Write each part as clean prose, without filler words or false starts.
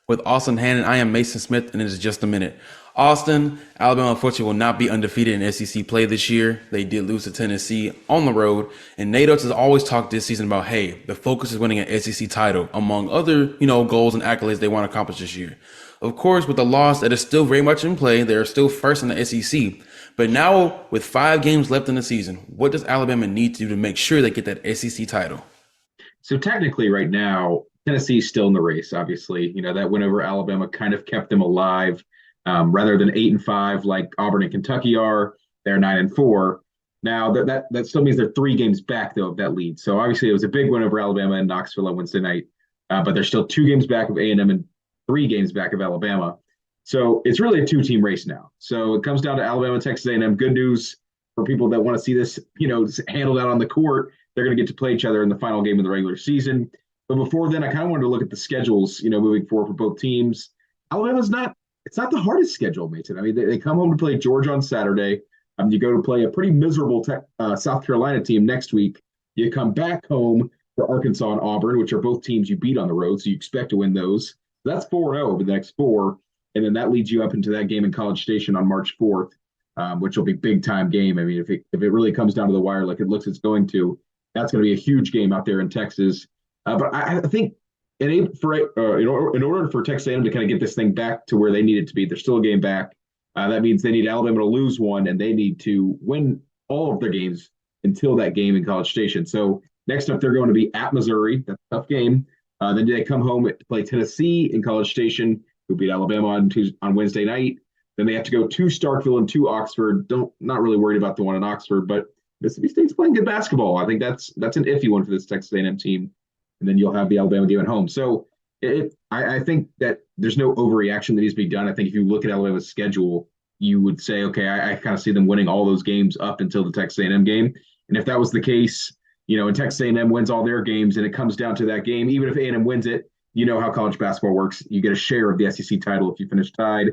With Austin Hannon, I am Mason Smith, and it is just a minute. Austin, Alabama, unfortunately, will not be undefeated in SEC play this year. They did lose to Tennessee on the road, and Nate Oates has always talked this season about, hey, the focus is winning an SEC title, among other, goals and accolades they want to accomplish this year. Of course, with the loss that is still very much in play, they are still first in the SEC. But now, with 5 games left in the season, what does Alabama need to do to make sure they get that SEC title? So technically, right now, Tennessee's still in the race. Obviously, that win over Alabama kind of kept them alive. Rather than 8-5 like Auburn and Kentucky are, they're 9-4. Now that still means they're 3 games back though of that lead. So obviously, it was a big win over Alabama and Knoxville on Wednesday night, but they're still 2 games back of A&M and 3 games back of Alabama. So it's really a 2-team race now. So it comes down to Alabama and Texas A&M. Good news for people that want to see this, handled out on the court. They're going to get to play each other in the final game of the regular season. But before then, I kind of wanted to look at the schedules, moving forward for both teams. Alabama's not, it's not the hardest schedule, Mason. I mean, they come home to play Georgia on Saturday. You go to play a pretty miserable South Carolina team next week. You come back home for Arkansas and Auburn, which are both teams you beat on the road, so you expect to win those. So that's 4-0 over the next 4. And then that leads you up into that game in College Station on March 4th, which will be big time game. I mean, if it really comes down to the wire like it looks it's going to, that's going to be a huge game out there in Texas. But I think in order for Texas A&M to kind of get this thing back to where they need it to be, they're still a game back. That means they need Alabama to lose one, and they need to win all of their games until that game in College Station. So next up, they're going to be at Missouri. That's a tough game. Then they come home to play Tennessee in College Station, who beat Alabama on Wednesday night. Then they have to go to Starkville and to Oxford. Not really worried about the one in Oxford, but Mississippi State's playing good basketball. I think that's an iffy one for this Texas A&M team. And then you'll have the Alabama game at home. So I think that there's no overreaction that needs to be done. I think if you look at Alabama's schedule, you would say, okay, I kind of see them winning all those games up until the Texas A&M game. And if that was the case, and Texas A&M wins all their games and it comes down to that game, even if A&M wins it, you know how college basketball works. You get a share of the SEC title if you finish tied.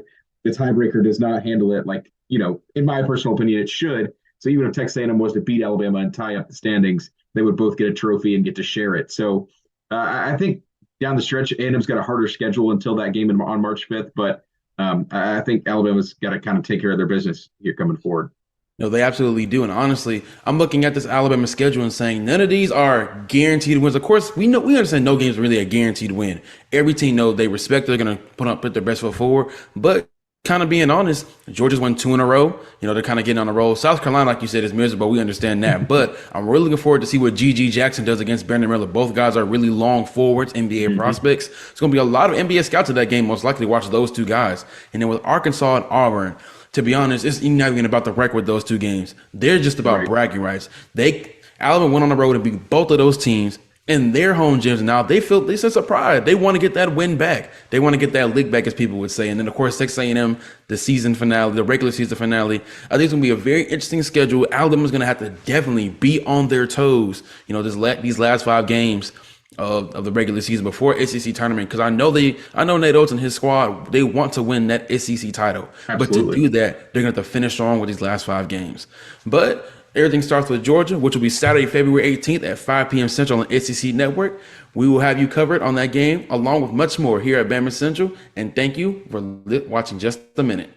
The tiebreaker does not handle it like, in my personal opinion, it should. So even if Texas A&M was to beat Alabama and tie up the standings, they would both get a trophy and get to share it. So I think down the stretch, A&M's got a harder schedule until that game on March 5th. But I think Alabama's got to kind of take care of their business here coming forward. No, they absolutely do. And honestly, I'm looking at this Alabama schedule and saying none of these are guaranteed wins. Of course, we understand no game is really a guaranteed win. Every team knows they respect they're going to put their best foot forward. But kind of being honest, Georgia's won 2 in a row. They're kind of getting on the roll. South Carolina, like you said, is miserable. We understand that. But I'm really looking forward to see what G.G. Jackson does against Brandon Miller. Both guys are really long forwards, NBA prospects. It's going to be a lot of NBA scouts at that game, most likely watch those 2 guys. And then with Arkansas and Auburn, to be honest, it's not even about the record with those 2 games. They're just about bragging rights. Alabama went on the road and beat both of those teams in their home gyms. Now they sense of pride. They want to get that win back. They want to get that lick back, as people would say. And then of course Texas A&M, the season finale, the regular season finale. I think it's gonna be a very interesting schedule. Alabama's gonna have to definitely be on their toes. These last 5 games of the regular season before SEC tournament, because I know Nate Oates and his squad, they want to win that SEC title. Absolutely. But to do that, they're gonna have to finish strong with these last 5 games. But everything starts with Georgia, which will be Saturday, February 18th at 5 p.m. Central on SEC Network. We will have you covered on that game, along with much more here at Bama Central. And thank you for watching Just a Minute.